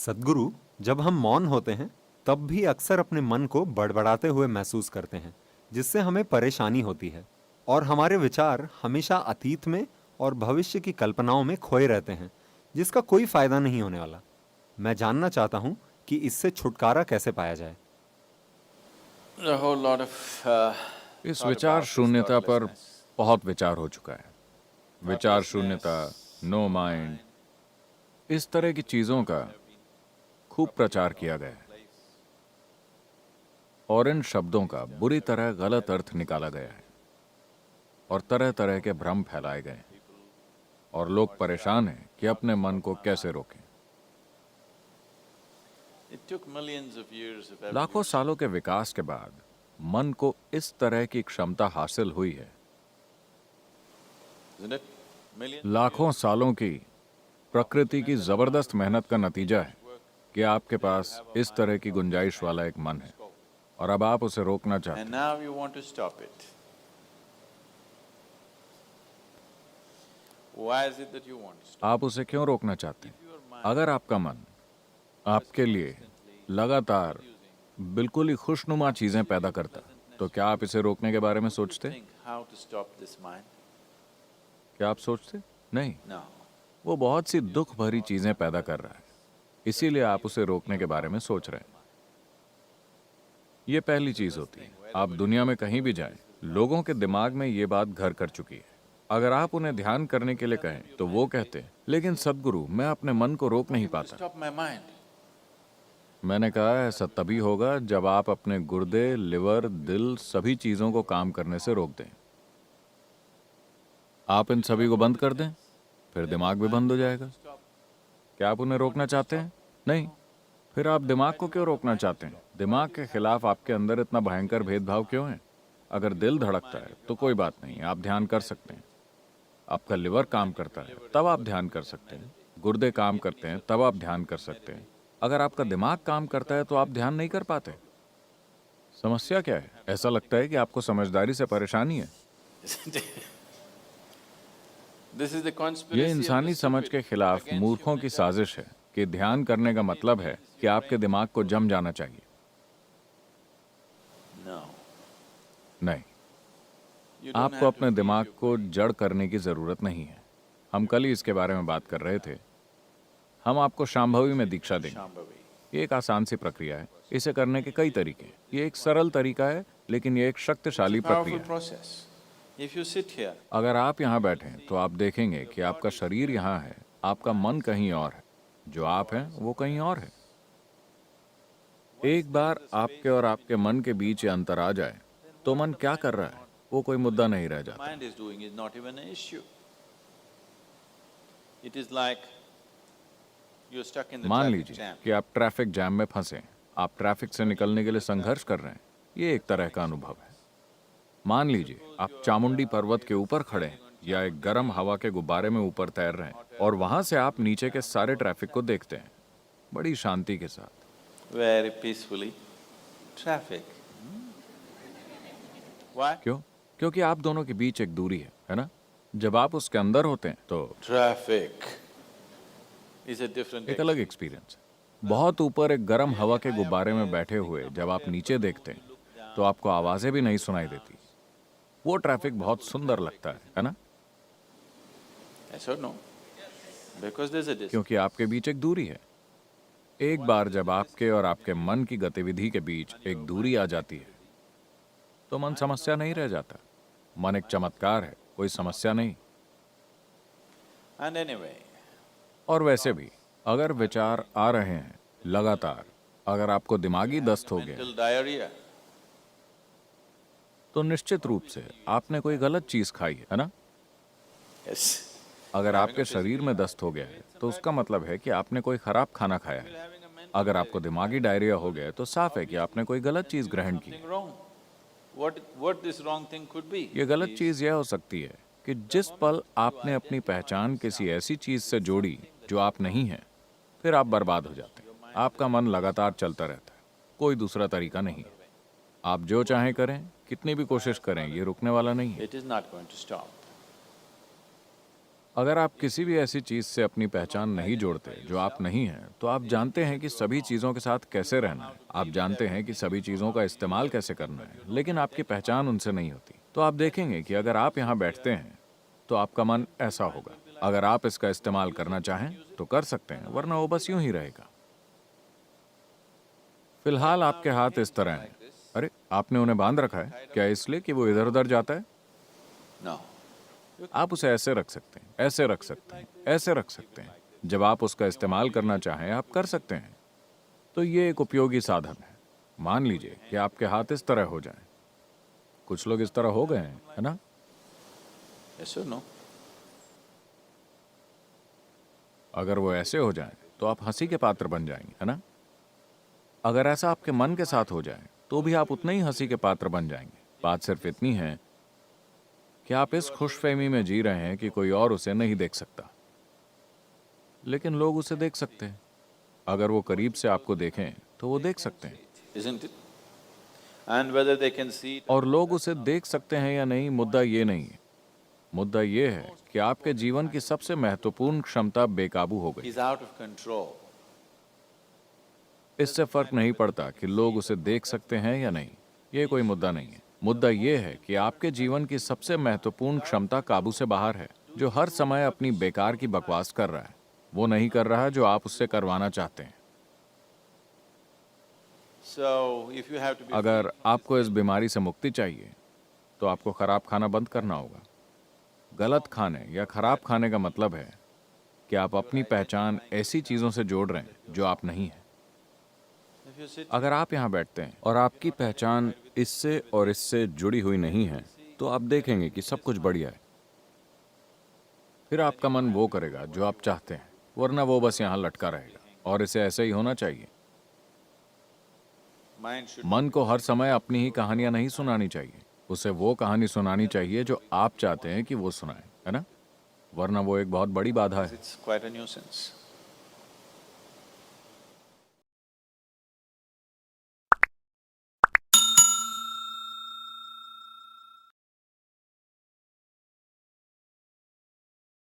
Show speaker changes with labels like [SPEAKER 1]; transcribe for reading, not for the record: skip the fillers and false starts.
[SPEAKER 1] सद्गुरु, जब हम मौन होते हैं तब भी अक्सर अपने मन को बड़बड़ाते हुए महसूस करते हैं, जिससे हमें परेशानी होती है और हमारे विचार हमेशा अतीत में और भविष्य की कल्पनाओं में खोए रहते हैं, जिसका कोई फायदा नहीं होने वाला। मैं जानना चाहता हूँ कि इससे छुटकारा कैसे पाया जाए।
[SPEAKER 2] A whole lot of
[SPEAKER 3] इस
[SPEAKER 2] thought
[SPEAKER 3] विचार
[SPEAKER 2] about this
[SPEAKER 3] शून्यता पर
[SPEAKER 2] thoughtlessness.
[SPEAKER 3] बहुत विचार हो चुका है। विचार शून्यता, नो माइंड, इस तरह की चीजों का खूब प्रचार किया गया है और इन शब्दों का बुरी तरह गलत अर्थ निकाला गया है और तरह तरह के भ्रम फैलाए गए हैं और लोग परेशान हैं कि अपने मन को कैसे रोकें।
[SPEAKER 2] It took millions of years of
[SPEAKER 3] लाखों
[SPEAKER 2] evolution.
[SPEAKER 3] सालों के विकास के बाद मन को इस तरह की क्षमता हासिल हुई है।
[SPEAKER 2] Isn't it? Millions.
[SPEAKER 3] लाखों सालों की प्रकृति की जबरदस्त मेहनत का नतीजा है कि आपके पास इस तरह की गुंजाइश वाला एक मन है और अब आप उसे रोकना चाहते
[SPEAKER 2] And
[SPEAKER 3] हैं।
[SPEAKER 2] now you want to stop it. Why is it that you want to stop?
[SPEAKER 3] आप उसे क्यों रोकना चाहते हैं? अगर आपका मन आपके लिए लगातार बिल्कुल ही खुशनुमा चीजें पैदा करता, तो क्या आप इसे रोकने के बारे में सोचते?
[SPEAKER 2] Think how to stop this mind?
[SPEAKER 3] क्या आप सोचते? नहीं,
[SPEAKER 2] No.
[SPEAKER 3] वो बहुत सी दुख भरी चीजें पैदा कर रहा है, इसीलिए आप उसे रोकने के बारे में सोच रहे हैं। ये पहली चीज होती है। आप दुनिया में कहीं भी जाएं, लोगों के दिमाग में ये बात घर कर चुकी है। अगर आप उन्हें ध्यान करने के लिए कहें तो वो कहते हैं, लेकिन सद्गुरु, मैं अपने मन को रोक नहीं पाता।
[SPEAKER 2] Stop my mind.
[SPEAKER 3] मैंने कहा, ऐसा तभी होगा जब आप अपने गुर्दे, लिवर, दिल, सभी चीजों को काम करने से रोक दें। आप इन सभी को बंद कर दें, फिर दिमाग भी बंद हो जाएगा। क्या आप उन्हें रोकना चाहते हैं? नहीं। फिर आप दिमाग को क्यों रोकना चाहते हैं? दिमाग के खिलाफ आपके अंदर इतना भयंकर भेदभाव क्यों है? अगर दिल धड़कता है तो कोई बात नहीं, आप ध्यान कर सकते हैं। आपका लिवर काम करता है तब आप ध्यान कर सकते हैं। गुर्दे काम करते हैं तब आप ध्यान कर सकते हैं। अगर आपका दिमाग काम करता है तो आप ध्यान नहीं कर पाते। समस्या क्या है? ऐसा लगता है कि आपको समझदारी से परेशानी है।
[SPEAKER 2] This is the
[SPEAKER 3] ये
[SPEAKER 2] conspiracy of
[SPEAKER 3] इंसानी
[SPEAKER 2] the
[SPEAKER 3] समझ
[SPEAKER 2] stupid
[SPEAKER 3] के खिलाफ
[SPEAKER 2] against
[SPEAKER 3] मूर्खों
[SPEAKER 2] human
[SPEAKER 3] की
[SPEAKER 2] intelligence.
[SPEAKER 3] साजिश है कि ध्यान करने का मतलब है कि आपके दिमाग को जम जाना चाहिए।
[SPEAKER 2] No.
[SPEAKER 3] नहीं,
[SPEAKER 2] You don't
[SPEAKER 3] आपको
[SPEAKER 2] have to
[SPEAKER 3] अपने
[SPEAKER 2] feed
[SPEAKER 3] दिमाग
[SPEAKER 2] your
[SPEAKER 3] को
[SPEAKER 2] brain.
[SPEAKER 3] जड़ करने की जरूरत नहीं है। हम कल ही इसके बारे में बात कर रहे थे। हम आपको शांभवी में दीक्षा देंगे।
[SPEAKER 2] Shambhavi.
[SPEAKER 3] ये एक आसान सी प्रक्रिया है। इसे करने के कई तरीके हैं। ये एक सरल तरीका है, लेकिन ये एक शक्तिशाली प्रक्रिया
[SPEAKER 2] Powerful
[SPEAKER 3] है।
[SPEAKER 2] process. If you sit here,
[SPEAKER 3] अगर आप यहाँ बैठें तो आप देखेंगे कि आपका शरीर यहाँ है, आपका मन कहीं और है, जो आप हैं वो कहीं और है। एक बार आपके और आपके मन के बीच ये अंतर आ जाए तो मन क्या कर रहा है वो कोई मुद्दा नहीं रह जाता।
[SPEAKER 2] mind is doing is not even an issue. It is like you're stuck in the
[SPEAKER 3] मान
[SPEAKER 2] traffic
[SPEAKER 3] लीजिए
[SPEAKER 2] jam.
[SPEAKER 3] कि आप ट्रैफिक जैम में फंसे, आप ट्रैफिक से निकलने के लिए संघर्ष कर रहे हैं। ये एक तरह का अनुभव है। मान लीजिए आप चामुंडी पर्वत के ऊपर खड़े हैं या एक गर्म हवा के गुब्बारे में ऊपर तैर रहे हैं और वहां से आप नीचे के सारे ट्रैफिक को देखते हैं बड़ी शांति के साथ।
[SPEAKER 2] Very peacefully. Traffic. Why?
[SPEAKER 3] क्यों? क्योंकि आप दोनों के बीच एक दूरी है ना? जब आप उसके अंदर होते हैं तो
[SPEAKER 2] Traffic is a different
[SPEAKER 3] एक अलग एक्सपीरियंस है। बहुत ऊपर एक गर्म हवा के गुब्बारे में बैठे हुए जब आप नीचे देखते हैं तो आपको आवाजें भी नहीं सुनाई देती। वो ट्रैफिक बहुत सुंदर लगता है ना?
[SPEAKER 2] Yes or no? Because there's a distance.
[SPEAKER 3] क्योंकि आपके बीच एक दूरी है। एक बार जब आपके और आपके मन की गतिविधि के बीच एक दूरी आ जाती है तो मन समस्या नहीं रह जाता। मन एक चमत्कार है, कोई समस्या नहीं।
[SPEAKER 2] And anyway,
[SPEAKER 3] और वैसे भी अगर विचार आ रहे हैं लगातार, अगर आपको दिमागी दस्त हो गया
[SPEAKER 2] mental diarrhea.
[SPEAKER 3] तो निश्चित रूप से आपने कोई गलत चीज खाई है ना?
[SPEAKER 2] Yes.
[SPEAKER 3] अगर आपके शरीर में दस्त हो गया है तो उसका मतलब है कि आपने कोई खराब खाना खाया है। अगर आपको दिमागी डायरिया हो गया है तो साफ है कि आपने कोई गलत चीज ग्रहण की।
[SPEAKER 2] Something wrong. What this wrong thing could be?
[SPEAKER 3] ये गलत चीज यह हो सकती है कि जिस पल आपने अपनी पहचान किसी ऐसी चीज से जोड़ी जो आप नहीं हैं, फिर आप बर्बाद हो जाते हैं। आपका मन लगातार चलता रहता है, कोई दूसरा तरीका नहीं है। आप जो चाहें करें, कितनी भी कोशिश करें, ये रुकने वाला नहीं है।
[SPEAKER 2] It is not going to stop.
[SPEAKER 3] अगर आप किसी भी ऐसी चीज से अपनी पहचान नहीं जोड़ते जो आप नहीं हैं, तो आप जानते हैं कि सभी चीजों के साथ कैसे रहना है, आप जानते हैं कि सभी चीजों का इस्तेमाल कैसे करना है, लेकिन आपकी पहचान उनसे नहीं होती। तो आप देखेंगे कि अगर आप यहाँ बैठते हैं तो आपका मन ऐसा होगा। अगर आप इसका इस्तेमाल करना चाहें तो कर सकते हैं, वरना वो बस यूं ही रहेगा। फिलहाल आपके हाथ इस तरह हैं। अरे, आपने उन्हें बांध रखा है क्या, इसलिए कि वो इधर उधर जाता है?
[SPEAKER 2] No.
[SPEAKER 3] आप उसे ऐसे रख सकते हैं, ऐसे रख सकते हैं, ऐसे रख सकते हैं। जब आप उसका इस्तेमाल करना चाहें आप कर सकते हैं। तो ये एक उपयोगी साधन है। मान लीजिए कि आपके हाथ इस तरह हो जाएं। कुछ लोग इस तरह हो गए हैं, है ना?
[SPEAKER 2] Yes or no?
[SPEAKER 3] अगर वो ऐसे हो जाएं तो आप हंसी के पात्र बन जाएंगे, है ना? अगर ऐसा आपके मन के साथ हो जाए तो भी आप उतने ही हंसी के पात्र बन जाएंगे। बात सिर्फ इतनी है कि आप इस खुशफहमी में जी रहे हैं कि कोई और उसे नहीं देख सकता, लेकिन लोग उसे देख सकते हैं। अगर वो करीब से आपको देखें तो वो देख सकते हैं,
[SPEAKER 2] Isn't it? And whether they can see it,
[SPEAKER 3] और लोग उसे देख सकते हैं या नहीं, मुद्दा ये नहीं है। मुद्दा ये है कि आपके जीवन की सबसे महत्वपूर्ण क्षमता बेकाबू हो गई।
[SPEAKER 2] is out of control.
[SPEAKER 3] इससे फर्क नहीं पड़ता कि लोग उसे देख सकते हैं या नहीं, ये कोई मुद्दा नहीं है। मुद्दा ये है कि आपके जीवन की सबसे महत्वपूर्ण क्षमता काबू से बाहर है। जो हर समय अपनी बेकार की बकवास कर रहा है, वो नहीं कर रहा जो आप उससे करवाना चाहते हैं।
[SPEAKER 2] So if you have to be
[SPEAKER 3] अगर आपको इस बीमारी से मुक्ति चाहिए तो आपको खराब खाना बंद करना होगा। गलत खाने या खराब खाने का मतलब है कि आप अपनी पहचान ऐसी चीजों से जोड़ रहे हैं जो आप नहीं हैं।
[SPEAKER 2] if you sit
[SPEAKER 3] अगर आप यहाँ बैठते हैं और आपकी पहचान इससे और इससे जुड़ी हुई नहीं है, तो आप देखेंगे कि सब कुछ बढ़िया है। फिर आपका मन वो करेगा जो आप चाहते हैं, वरना वो बस यहाँ लटका रहेगा। और इसे ऐसे ही होना चाहिए।
[SPEAKER 2] mind should
[SPEAKER 3] मन को हर समय अपनी ही कहानियां नहीं सुनानी चाहिए, उसे वो कहानी सुनानी चाहिए जो आप चाहते हैं कि वो सुनाए, है ना? वरना वो एक बहुत बड़ी बाधा है।
[SPEAKER 2] it's quite a nuisance.